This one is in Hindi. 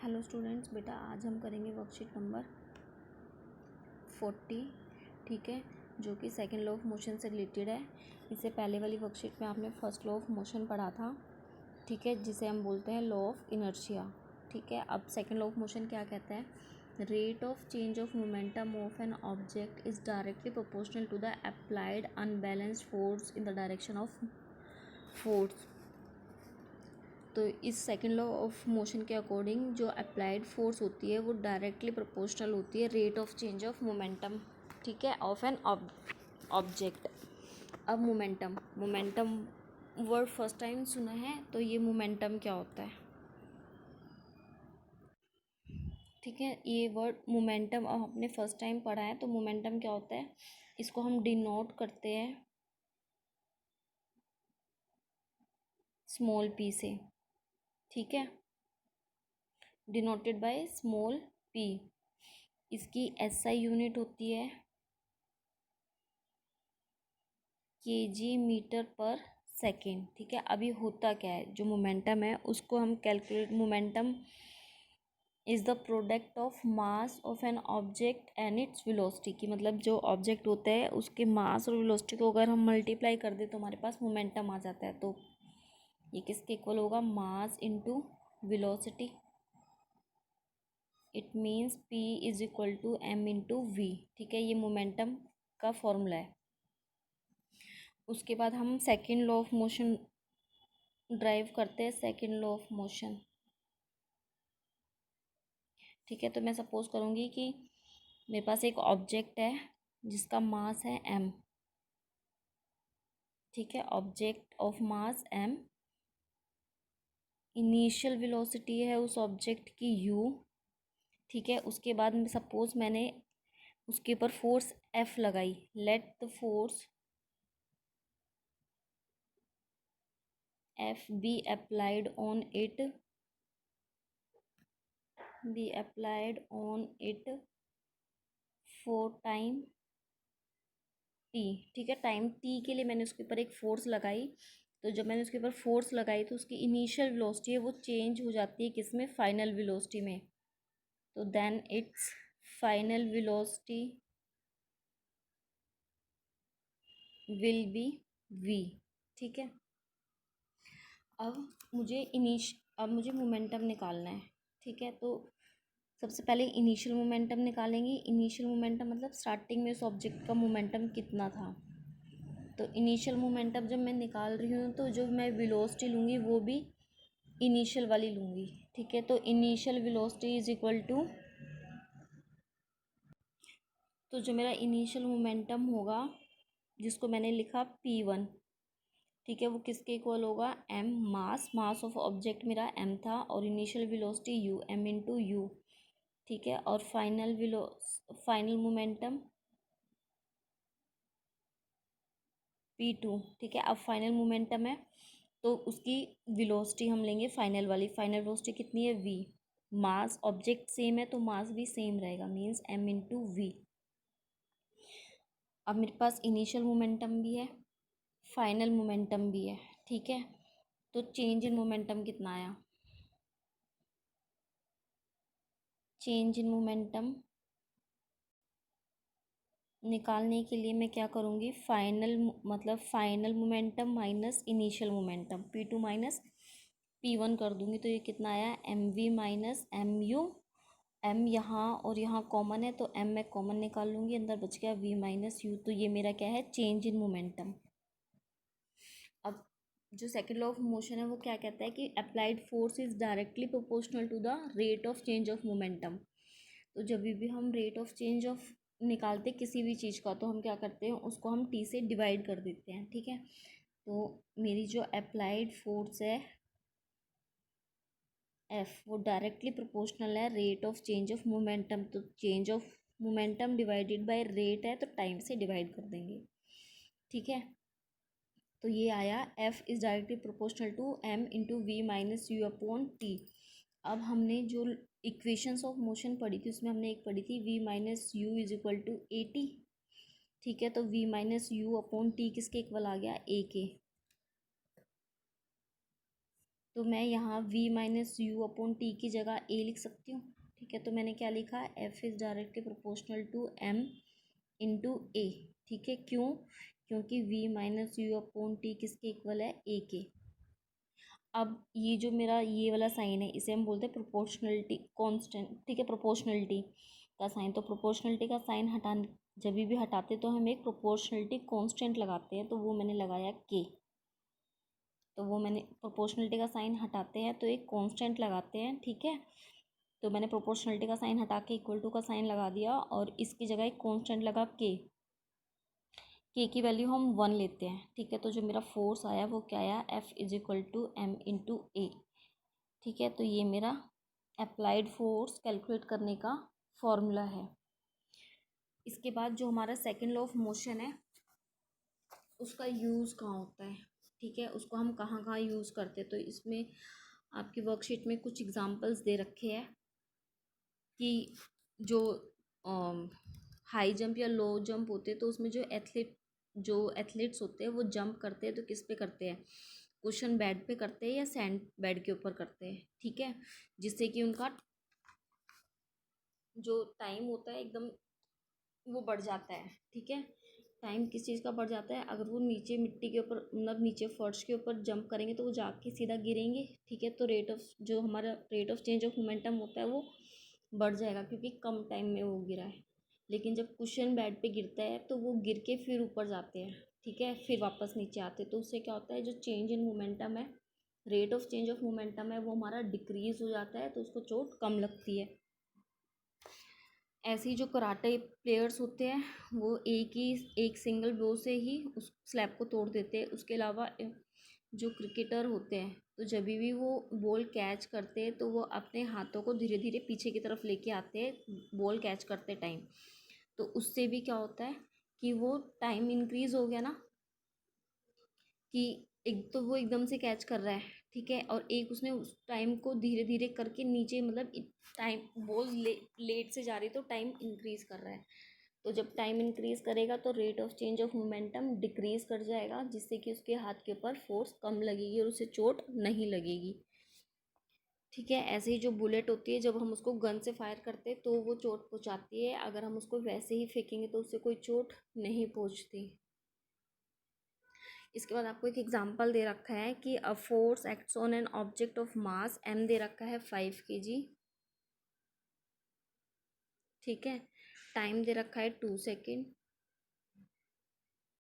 हेलो स्टूडेंट्स, बेटा आज हम करेंगे वर्कशीट नंबर 40, ठीक है, जो कि सेकंड लॉ ऑफ मोशन से रिलेटेड है। इससे पहले वाली वर्कशीट में आपने फर्स्ट लॉ ऑफ मोशन पढ़ा था, ठीक है, जिसे हम बोलते हैं लॉ ऑफ इनर्शिया, ठीक है। अब सेकंड लॉ ऑफ मोशन क्या कहता है? Rate of change of momentum of an object is directly proportional to the applied unbalanced force in the direction of force. तो इस सेकंड लॉ ऑफ मोशन के अकॉर्डिंग जो अप्लाइड फोर्स होती है वो डायरेक्टली प्रोपोर्शनल होती है rate of change of momentum, ठीक है, ऑफ एन ऑब्जेक्ट। अब मोमेंटम वर्ड फर्स्ट टाइम सुना है, तो ये मोमेंटम क्या होता है? ठीक है, ये वर्ड मोमेंटम अब आपने फर्स्ट टाइम पढ़ा है, तो मोमेंटम क्या होता है? इसको हम डिनोट करते हैं स्मॉल पी से, ठीक है, डिनोटेड बाय स्मॉल पी। इसकी एसआई यूनिट होती है केजी मीटर पर सेकेंड, ठीक है। अभी होता क्या है, जो मोमेंटम है उसको हम calculate, momentum is the product of mass of an object and its velocity की, मतलब जो ऑब्जेक्ट होता है उसके मास और वेलोसिटी को अगर हम मल्टीप्लाई कर दें तो हमारे पास मोमेंटम आ जाता है। तो ये किसके इक्वल होगा? Mass into velocity. It means P is equal to M into V, ठीक है, ये मोमेंटम का फॉर्मूला है। उसके बाद हम second law of motion drive करते हैं, सेकेंड लॉ ऑफ मोशन, ठीक है। तो मैं सपोज करूँगी कि मेरे पास एक ऑब्जेक्ट है जिसका मास है m, ठीक है, object of mass m, initial velocity है उस ऑब्जेक्ट की u, ठीक है। उसके बाद में सपोज मैंने उसके ऊपर फोर्स F लगाई, let the force F be applied on it for time t, ठीक है। टाइम t के लिए मैंने उसके ऊपर एक फोर्स लगाई, तो जब मैंने उसके ऊपर फोर्स लगाई तो उसकी इनिशियल वेलोसिटी है वो चेंज हो जाती है किसमें? फाइनल वेलोसिटी में। तो then it's final velocity will be v, ठीक है। अब मुझे मोमेंटम निकालना है, ठीक है। तो सबसे पहले इनिशियल मोमेंटम निकालेंगे। इनिशियल मोमेंटम मतलब स्टार्टिंग में उस ऑब्जेक्ट का मोमेंटम कितना था। तो इनिशियल मोमेंटम जब मैं निकाल रही हूँ तो जो मैं वेलोसिटी लूँगी वो भी इनिशियल वाली लूँगी, ठीक है। तो initial velocity is equal to, तो जो मेरा इनिशियल मोमेंटम होगा जिसको मैंने लिखा P1, ठीक है, वो किसके इक्वल होगा? m, मास ऑफ ऑब्जेक्ट मेरा m था, और initial velocity u, m into you, ठीक है। और फाइनल मोमेंटम P2, ठीक है। अब फाइनल मोमेंटम है तो उसकी वेलोसिटी हम लेंगे फाइनल वाली। फाइनल वेलोसिटी कितनी है? v। मास ऑब्जेक्ट सेम है तो मास भी सेम रहेगा, मीन्स m इंटू वी। अब मेरे पास इनिशियल मोमेंटम भी है, फाइनल मोमेंटम भी है, ठीक है। तो चेंज इन मोमेंटम कितना आया? चेंज इन मोमेंटम निकालने के लिए मैं क्या करूँगी? Final momentum minus initial momentum, P2 minus P1 कर दूँगी। तो ये कितना आया? mv minus mu। m यहाँ और यहाँ कॉमन है तो m मैं कॉमन निकाल लूँगी, अंदर बच गया v माइनस u। तो ये मेरा क्या है? Change in momentum. अब जो सेकेंड लॉ ऑफ मोशन है वो क्या कहता है कि applied force is directly proportional to the rate of change of momentum. तो जब भी हम रेट ऑफ चेंज ऑफ निकालते किसी भी चीज़ का, तो हम क्या करते हैं, उसको हम t से डिवाइड कर देते हैं, ठीक है। तो मेरी जो अप्लाइड फोर्स है F, वो डायरेक्टली प्रोपोर्शनल है rate of change of momentum. तो change of momentum divided by rate है तो टाइम से डिवाइड कर देंगे, ठीक है। तो ये आया F is directly proportional to M into V minus U upon T. अब हमने जो इक्वेशंस ऑफ मोशन पढ़ी थी उसमें हमने एक पढ़ी थी v minus U is equal to A T, ठीक है। तो v minus U upon T किसके इक्वल आ गया? a के। तो मैं यहाँ v minus U upon T की जगह a लिख सकती हूँ। ठीक है, तो मैंने क्या लिखा, f is directly proportional to m into a। ठीक है, क्यों, क्योंकि v minus U upon T किसके इक्वल है, a के। अब ये जो मेरा ये वाला साइन है इसे हम बोलते हैं प्रोपोर्शनलिटी कांस्टेंट। ठीक है, प्रोपोर्शनलिटी का साइन, तो प्रोपोर्शनलिटी का साइन जब भी हटाते तो हम एक प्रोपोर्शनलिटी कांस्टेंट लगाते हैं, तो वो मैंने लगाया के। तो वो मैंने प्रोपोर्शनलिटी का साइन हटाते हैं तो एक कांस्टेंट लगाते हैं। ठीक है, तो मैंने प्रोपोर्शनलिटी का साइन हटा के इक्वल टू का साइन लगा दिया और इसकी जगह एक कांस्टेंट लगा के की वैल्यू हम 1 लेते हैं। ठीक है, तो जो मेरा फोर्स आया वो क्या आया, F is equal to M into A. ठीक है, तो ये मेरा अप्लाइड फोर्स कैलकुलेट करने का फॉर्मूला है। इसके बाद जो हमारा सेकेंड लॉ ऑफ मोशन है उसका यूज़ कहाँ होता है, ठीक है, उसको हम कहाँ कहाँ यूज़ करते हैं। तो इसमें आपकी वर्कशीट में कुछ एग्जांपल्स दे रखे हैं कि जो हाई जंप या लो जंप होते हैं तो उसमें जो एथलीट्स होते हैं वो जंप करते हैं तो किस पे करते हैं, कुशन बेड पे करते हैं या सैंड बेड के ऊपर करते हैं। ठीक है, जिससे कि उनका जो टाइम होता है एकदम वो बढ़ जाता है। ठीक है, टाइम किस चीज़ का बढ़ जाता है, अगर वो नीचे मिट्टी के ऊपर मतलब नीचे फर्श के ऊपर जंप करेंगे तो वो जाके सीधा गिरेंगे। ठीक है, तो जो हमारा rate of change of momentum होता है वो बढ़ जाएगा क्योंकि कम टाइम में वो गिरा है। लेकिन जब कुशन बेड पे गिरता है तो वो गिर के फिर ऊपर जाते हैं। ठीक है, फिर वापस नीचे आते हैं, तो उससे क्या होता है, जो चेंज इन मोमेंटम है, rate of change of momentum है, वो हमारा डिक्रीज हो जाता है, तो उसको चोट कम लगती है। ऐसे ही जो कराटे प्लेयर्स होते हैं वो एक सिंगल ब्लो से ही उस स्लैब को तोड़ देते हैं। उसके अलावा जो क्रिकेटर होते हैं तो जब भी वो बॉल कैच करते हैं तो वो अपने हाथों को धीरे धीरे पीछे की तरफ लेके आते हैं बॉल कैच करते टाइम। तो उससे भी क्या होता है कि वो टाइम इंक्रीज हो गया ना, कि एक तो वो एकदम से कैच कर रहा है, ठीक है, और एक उसने उस टाइम को धीरे धीरे करके नीचे मतलब टाइम बॉल लेट से जा रही तो टाइम इंक्रीज कर रहा है। तो जब टाइम इंक्रीज करेगा तो rate of change of momentum decrease कर जाएगा, जिससे कि उसके हाथ के ऊपर फोर्स कम लगेगी और उसे चोट नहीं लगेगी। ठीक है, ऐसे ही जो बुलेट होती है जब हम उसको गन से फायर करते हैं तो वो चोट पहुंचाती है, अगर हम उसको वैसे ही फेंकेंगे तो उससे कोई चोट नहीं पहुंचती। इसके बाद आपको एक एग्जांपल दे रखा है कि a force acts on an object of mass m दे रखा है 5 kg। ठीक है, टाइम दे रखा है 2 सेकेंड,